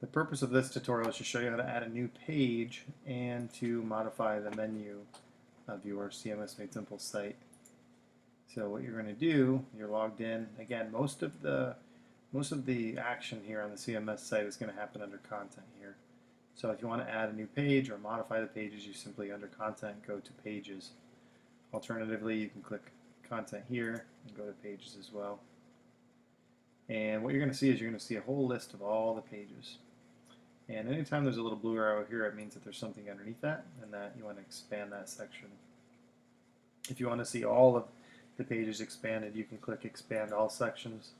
The purpose of this tutorial is to show you how to add a new page and to modify the menu of your CMS Made Simple site. So what you're going to do, you're logged in. Again, most of the action here on the CMS site is going to happen under content here. So if you want to add a new page or modify the pages, you simply under content go to pages. Alternatively, you can click content here and go to pages as well. And what you're going to see is you're going to see a whole list of all the pages. And anytime there's a little blue arrow here, it means that there's something underneath that and that you want to expand that section. If you want to see all of the pages expanded, you can click expand all sections.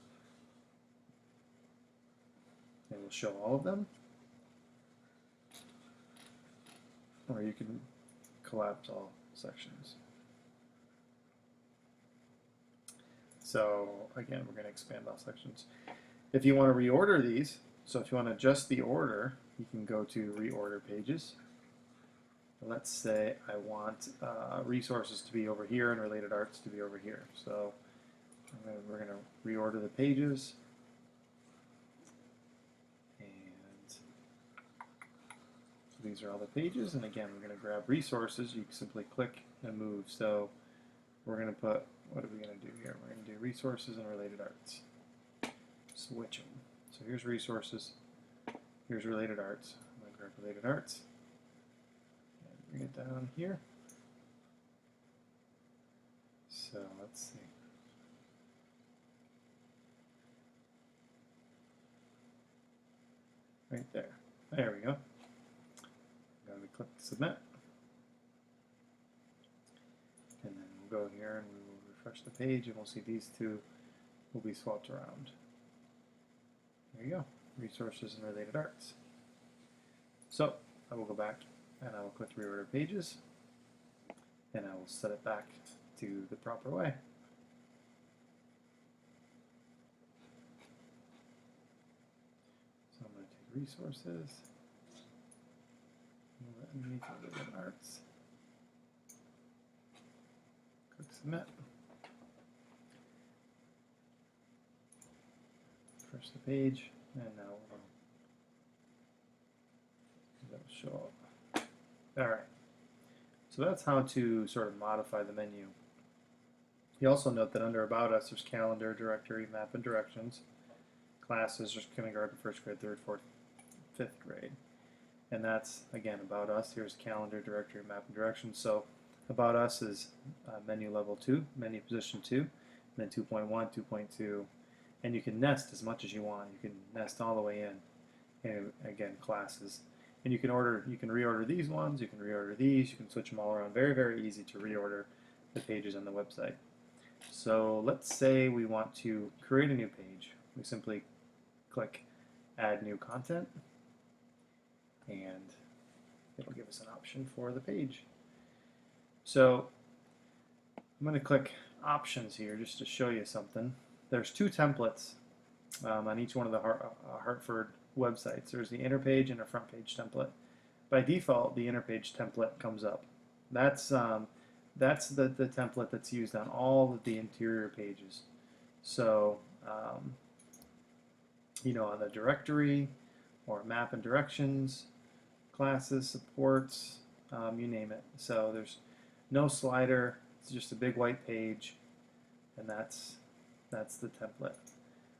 It will show all of them. Or you can collapse all sections. So again, we're going to expand all sections. If you want to reorder these, so if you want to adjust the order, you can go to reorder pages. Let's say I want resources to be over here and related arts to be over here. So we're going to reorder the pages. And so these are all the pages. And again, we're going to grab resources. You simply click and move. So we're going to put, what are we going to do here? We're going to do resources and related arts. Switch them. So here's resources. Here's related arts. I'm going to grab related arts. And bring it down here. So let's see. Right there. There we go. I'm going to click submit. And then we'll go here and we will refresh the page and we'll see these two will be swapped around. There you go. Resources and related arts. So I will go back and I will click reorder pages and I will set it back to the proper way. So I'm going to take resources, move it underneath related arts, click submit, refresh the page, and now that'll show up. Alright, so that's how to sort of modify the menu. You also note that under About Us there's Calendar, Directory, Map, and Directions. Classes, there's Kindergarten, 1st grade, 3rd, 4th, 5th grade. And that's, again, About Us. Here's Calendar, Directory, Map, and Directions. So About Us is menu level 2, menu position 2, and then 2.1, 2.2. And you can nest as much as you want. You can nest all the way in. And again, classes. And you can reorder these ones, you can reorder these, you can switch them all around. Very, very easy to reorder the pages on the website. So let's say we want to create a new page. We simply click add new content and it'll give us an option for the page. So I'm going to click options here just to show you something. There's two templates on each one of the Hartford websites. There's the inner page and a front page template. By default, the inner page template comes up. That's the template that's used on all of the interior pages. So you know, on the directory or map and directions, classes, supports, you name it. So there's no slider. It's just a big white page, and that's the template.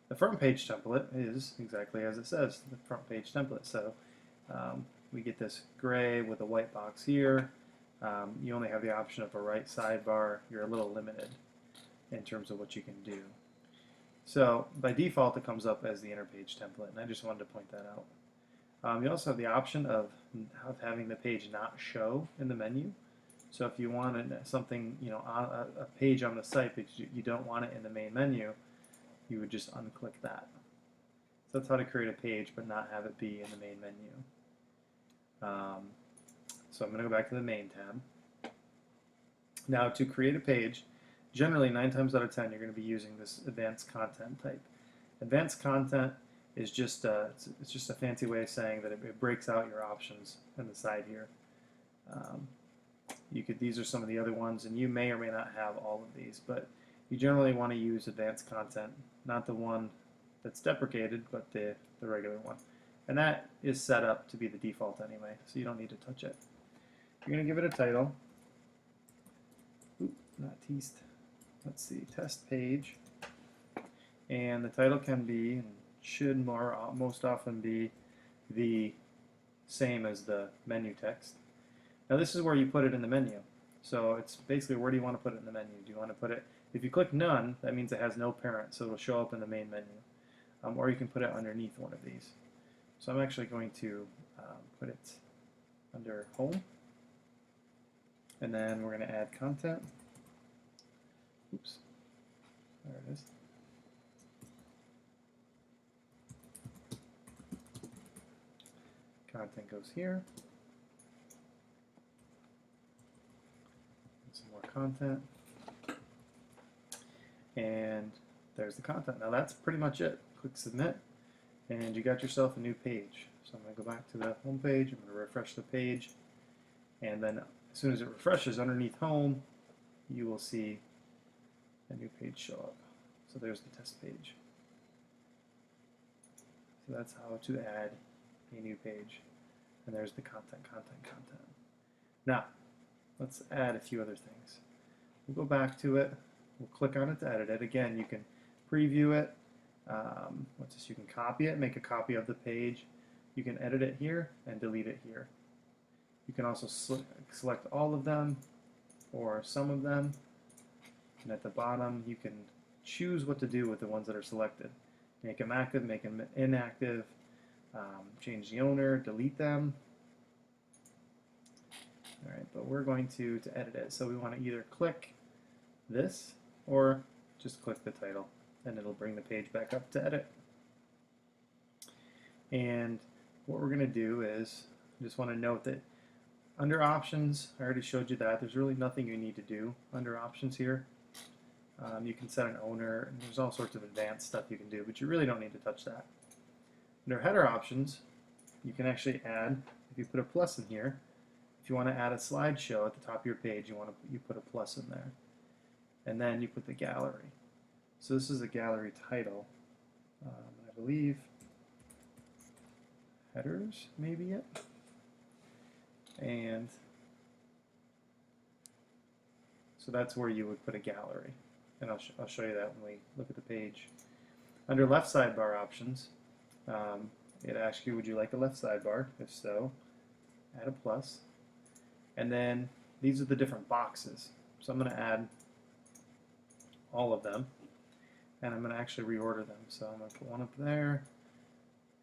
The front page template is exactly as it says, the front page template. So we get this gray with a white box here. You only have the option of a right sidebar. You're a little limited in terms of what you can do. So by default, it comes up as the inner page template, and I just wanted to point that out. You also have the option of having the page not show in the menu. So if you wanted something, you know, on a page on the site, but you don't want it in the main menu, you would just unclick that. So that's how to create a page but not have it be in the main menu. So I'm going to go back to the main tab. Now to create a page, generally 9 times out of 10 you're going to be using this advanced content type. Advanced content is just it's just a fancy way of saying that it breaks out your options on the side here. These are some of the other ones, and you may or may not have all of these, but you generally want to use advanced content, not the one that's deprecated, but the regular one. And that is set up to be the default anyway, so you don't need to touch it. You're going to give it a title. Oop, not teased. Let's see, test page. And the title can be, and should most often be, the same as the menu text. Now this is where you put it in the menu. So it's basically, where do you want to put it in the menu? Do you want to put it, if you click none, that means it has no parent, so it'll show up in the main menu. Or you can put it underneath one of these. So I'm actually going to put it under home. And then we're going to add content. Oops, there it is. Content goes here. Some more content. And there's the content. Now that's pretty much it. Click submit, and you got yourself a new page. So I'm going to go back to the home page. I'm going to refresh the page. And then as soon as it refreshes underneath home, you will see a new page show up. So there's the test page. So that's how to add a new page. And there's the content. Now, let's add a few other things. We'll go back to it. We'll click on it to edit it. Again, you can preview it. What's this? You can copy it, make a copy of the page. You can edit it here and delete it here. You can also select all of them or some of them. And at the bottom, you can choose what to do with the ones that are selected. Make them active, make them inactive, change the owner, delete them. All right, but we're going to edit it. So we want to either click this or just click the title, and it'll bring the page back up to edit. And what we're going to do is, I just want to note that under options, I already showed you that. There's really nothing you need to do under options here. You can set an owner, and there's all sorts of advanced stuff you can do, but you really don't need to touch that. Under header options, you can actually add, if you put a plus in here, if you want to add a slideshow at the top of your page, you put a plus in there. And then you put the gallery. So this is a gallery title. I believe headers may be it. And so that's where you would put a gallery. And I'll show you that when we look at the page. Under left sidebar options, it asks you, would you like a left sidebar? If so, add a plus. And then these are the different boxes. So I'm going to add all of them, and I'm going to actually reorder them. So I'm going to put one up there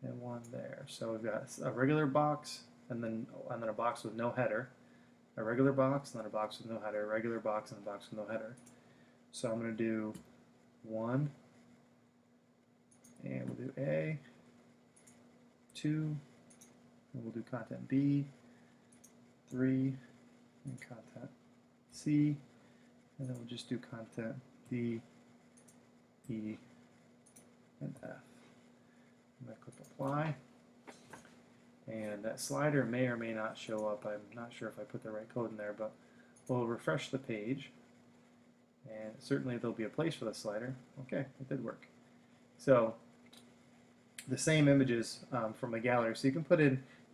and one there. So we've got a regular box, and then a box with no header, a regular box, and then a box with no header, a regular box, and a box with no header. So I'm going to do 1, and we'll do A, 2, and we'll do content B, 3, and content C, and then we'll just do content D, E, and F. I'm going to click apply, and that slider may or may not show up. I'm not sure if I put the right code in there, but we'll refresh the page, and certainly there'll be a place for the slider. Okay, it did work. So the same images from a gallery. So you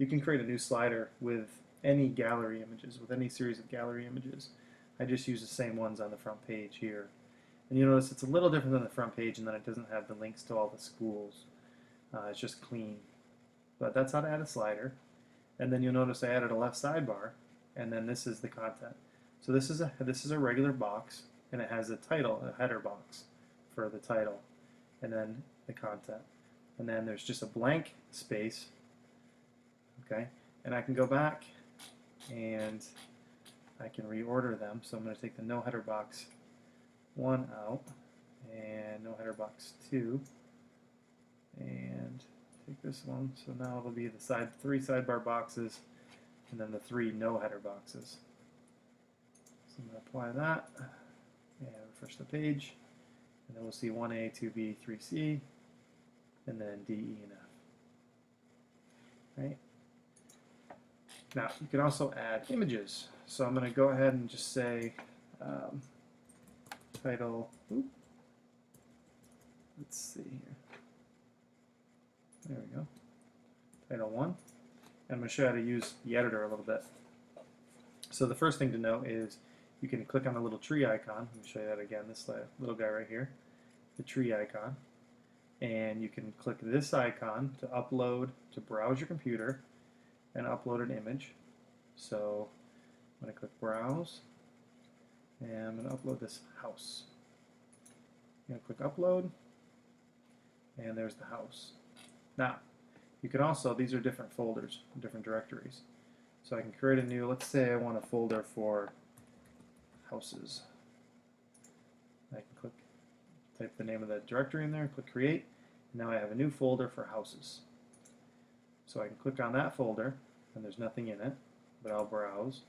can create a new slider with any gallery images, with any series of gallery images. I just use the same ones on the front page here. And you notice it's a little different than the front page in that it doesn't have the links to all the schools. It's just clean. But that's how to add a slider. And then you'll notice I added a left sidebar, and then this is the content. So this is a regular box, and it has a title, a header box for the title, and then the content. And then there's just a blank space, okay? And I can go back and I can reorder them. So I'm going to take the no header box 1 out, and no header box 2, and take this one. So now it'll be the 3 sidebar boxes, and then the 3 no header boxes. So I'm going to apply that and refresh the page, and then we'll see 1A, 2B, 3C, and then D, E, and F. Right? Now, you can also add images. So I'm going to go ahead and just say title, let's see here. There we go. Title 1. And I'm going to show you how to use the editor a little bit. So the first thing to know is you can click on the little tree icon. Let me show you that again, this little guy right here, the tree icon. And you can click this icon to upload, to browse your computer and upload an image. So I'm going to click Browse, and I'm going to upload this house. I'm going to click Upload, and there's the house. Now, you can also, these are different folders, different directories. So I can create a new, let's say I want a folder for houses. I can click, type the name of the directory in there, click Create, and now I have a new folder for houses. So I can click on that folder, and there's nothing in it, but I'll browse,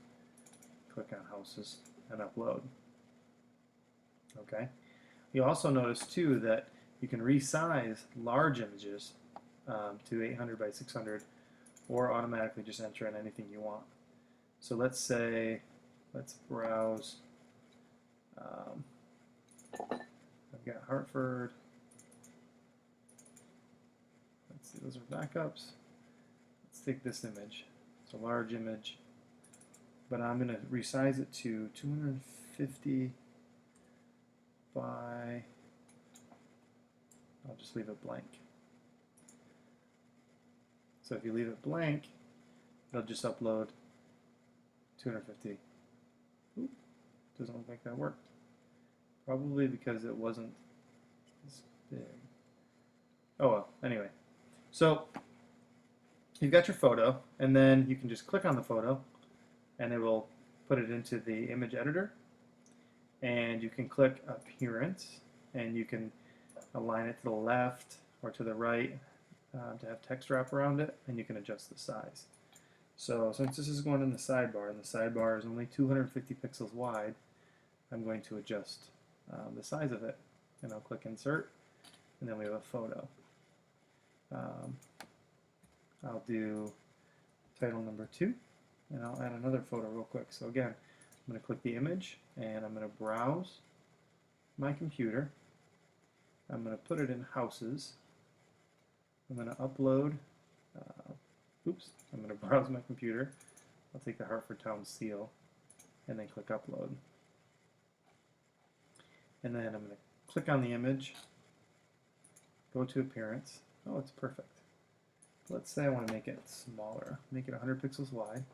click on houses, and upload. Okay. You also notice too that you can resize large images to 800 by 600, or automatically just enter in anything you want. So let's say, let's browse. I've got Hartford. Let's see, those are backups. Let's take this image. It's a large image, but I'm going to resize it to 250 by, I'll just leave it blank. So if you leave it blank, it'll just upload 250. Oop, doesn't look like that worked. Probably because it wasn't this big. Oh well, anyway. So you've got your photo, and then you can just click on the photo, and it will put it into the image editor. And you can click Appearance, and you can align it to the left or to the right to have text wrap around it, and you can adjust the size. So since this is going in the sidebar, and the sidebar is only 250 pixels wide, I'm going to adjust the size of it. And I'll click Insert, and then we have a photo. I'll do title number 2, and I'll add another photo real quick. So again, I'm going to click the image, and I'm going to browse my computer. I'm going to put it in houses. I'm going to upload, I'm going to browse my computer. I'll take the Hartford Town seal, and then click Upload. And then I'm going to click on the image, go to Appearance. Oh, it's perfect. Let's say I want to make it smaller. Make it 100 pixels wide,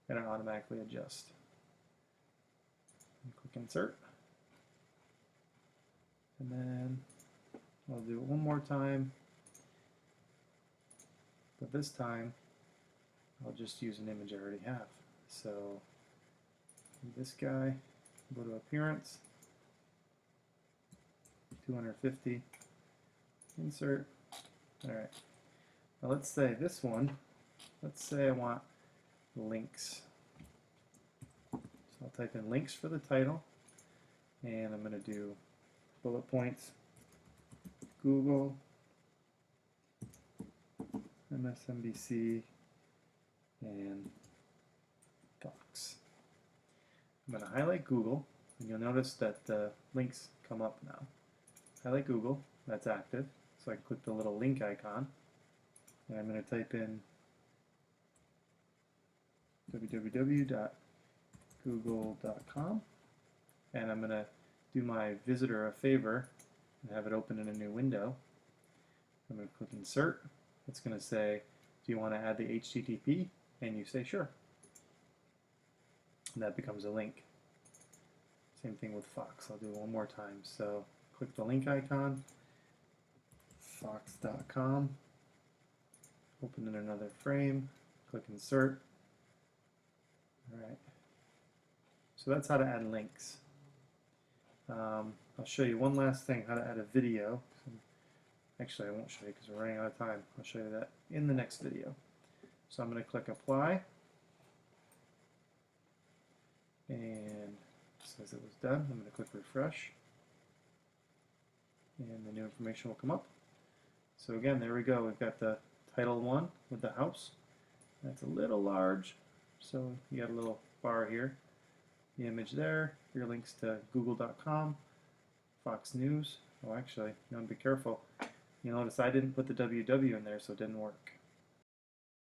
and it automatically adjusts. Click Insert, and then I'll do it one more time, but this time I'll just use an image I already have. So this guy, go to Appearance, 250, Insert. Alright, now let's say this one, let's say I want links. So I'll type in links for the title, and I'm going to do bullet points, Google, MSNBC, and Fox. I'm going to highlight Google, and you'll notice that the links come up now. Highlight Google, that's active, so I can click the little link icon, and I'm going to type in www.google.com, and I'm going to do my visitor a favor and have it open in a new window. I'm going to click Insert. It's going to say, do you want to add the HTTP? And you say sure. And that becomes a link. Same thing with Fox. I'll do it one more time. So click the link icon, fox.com, open in another frame, click Insert. Alright, so that's how to add links. I'll show you one last thing, how to add a video. Actually, I won't show you because we're running out of time. I'll show you that in the next video. So I'm going to click Apply, and it says it was done. I'm going to click Refresh, and the new information will come up. So again, there we go. We've got the Title 1 with the house. That's a little large, so you got a little bar here. The image there, your links to google.com, Fox News. Oh, actually, you want to be careful. You notice I didn't put the www in there, so it didn't work.